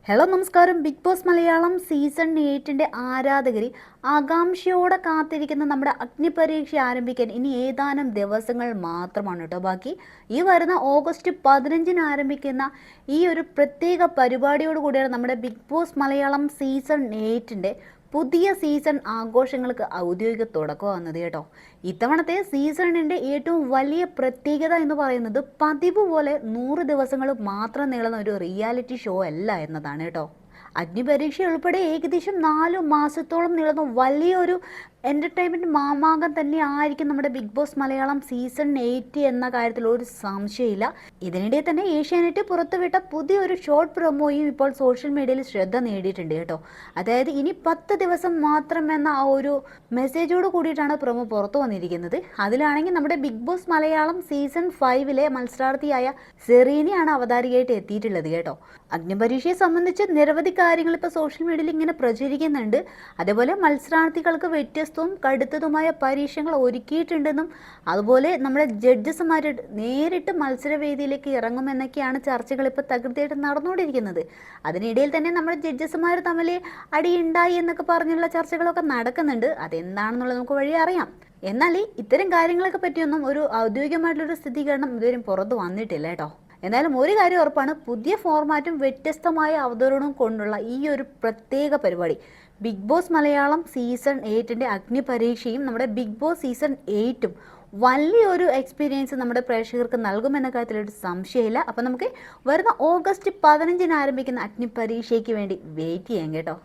Hello നമസ്കാരം. Big boss Malayalam season 8 ആരാധകർ ആകാംക്ഷയോടെ കാത്തിരിക്കുന്ന നമ്മുടെ അഗ്നിപരീക്ഷ ആരംഭിക്കാൻ ഇനി ഏതാനും ദിവസങ്ങൾ മാത്രമാണ് കേട്ടോ ബാക്കി. ഈ വരുന്ന ഓഗസ്റ്റ് 15 ആരംഭിക്കുന്ന ഈ ഒരു പ്രത്യേക പരിപാടിയോട് കൂടിയാണ് നമ്മുടെ ബിഗ് ബോസ് മലയാളം സീസൺ 8 പുതിയ സീസൺ ആഘോഷങ്ങൾക്ക് ഔദ്യോഗിക തുടക്കം വന്നത് കേട്ടോ. ഇത്തവണത്തെ സീസണിൻ്റെ ഏറ്റവും വലിയ പ്രത്യേകത എന്ന് പറയുന്നത് പതിവ് പോലെ 100 ദിവസങ്ങൾ മാത്രം നീളുന്ന ഒരു റിയാലിറ്റി ഷോ അല്ല എന്നതാണ് കേട്ടോ. അഗ്നിപരീക്ഷ ഉൾപ്പെടെ ഏകദേശം 4 മാസത്തോളം നീളുന്ന വലിയൊരു എൻ്റർടൈൻമെൻറ്റ് മാമാങ്കം തന്നെ ആയിരിക്കും നമ്മുടെ ബിഗ് ബോസ് മലയാളം സീസൺ 8 എന്ന കാര്യത്തിൽ ഒരു സംശയമില്ല. ഇതിനിടെ തന്നെ ഏഷ്യാനെറ്റ് പുറത്തുവിട്ട പുതിയൊരു ഷോർട്ട് പ്രൊമോയും ഇപ്പോൾ സോഷ്യൽ മീഡിയയിൽ ശ്രദ്ധ നേടിയിട്ടുണ്ട് കേട്ടോ. അതായത് ഇനി 10 ദിവസം മാത്രം എന്ന ആ ഒരു മെസ്സേജോട് കൂടിയിട്ടാണ് പ്രൊമോ പുറത്തു വന്നിരിക്കുന്നത്. അതിലാണെങ്കിൽ നമ്മുടെ ബിഗ് ബോസ് മലയാളം സീസൺ 5 മത്സരാർത്ഥിയായ സെറീനയാണ് അവതാരികയായിട്ട് എത്തിയിട്ടുള്ളത് കേട്ടോ. അഗ്നിപരീക്ഷയെ സംബന്ധിച്ച് നിരവധി കാര്യങ്ങൾ ഇപ്പോൾ സോഷ്യൽ മീഡിയയിൽ ഇങ്ങനെ പ്രചരിക്കുന്നുണ്ട്. അതേപോലെ മത്സരാർത്ഥികൾക്ക് വ്യത്യസ്തവും കടുത്തതുമായ പരീക്ഷകൾ ഒരുക്കിയിട്ടുണ്ടെന്നും അതുപോലെ നമ്മുടെ ജഡ്ജസ്മാർ നേരിട്ട് മത്സരവേദിയിലേക്ക് ഇറങ്ങുമെന്നൊക്കെയാണ് ചർച്ചകൾ ഇപ്പോൾ തകൃതിയായിട്ട് നടന്നുകൊണ്ടിരിക്കുന്നത്. അതിനിടയിൽ തന്നെ നമ്മുടെ ജഡ്ജസ്മാർ തമ്മിൽ അടിയുണ്ടായി എന്നൊക്കെ പറഞ്ഞുള്ള ചർച്ചകളൊക്കെ നടക്കുന്നുണ്ട്. അതെന്താണെന്നുള്ളത് നമുക്ക് വഴി അറിയാം. എന്നാൽ ഇത്തരം കാര്യങ്ങളൊക്കെ പറ്റിയൊന്നും ഒരു ഔദ്യോഗികമായിട്ടുള്ളൊരു സ്ഥിരീകരണം ഇതുവരെയും പുറത്ത് വന്നിട്ടില്ല കേട്ടോ. എന്നാലും ഒരു കാര്യം ഉറപ്പാണ്, പുതിയ ഫോർമാറ്റും വ്യത്യസ്തമായ അവതരണവും കൊണ്ടുള്ള ഈ ഒരു പ്രത്യേക പരിപാടി ബിഗ് ബോസ് മലയാളം സീസൺ 8 അഗ്നിപരീക്ഷയും നമ്മുടെ ബിഗ് ബോസ് സീസൺ 8 വലിയൊരു എക്സ്പീരിയൻസ് നമ്മുടെ പ്രേക്ഷകർക്ക് നൽകുമെന്ന കാര്യത്തിലൊരു സംശയമില്ല. അപ്പം നമുക്ക് വരുന്ന ഓഗസ്റ്റ് 15 ആരംഭിക്കുന്ന അഗ്നിപരീക്ഷയ്ക്ക് വേണ്ടി വെയിറ്റ് ചെയ്യാം കേട്ടോ.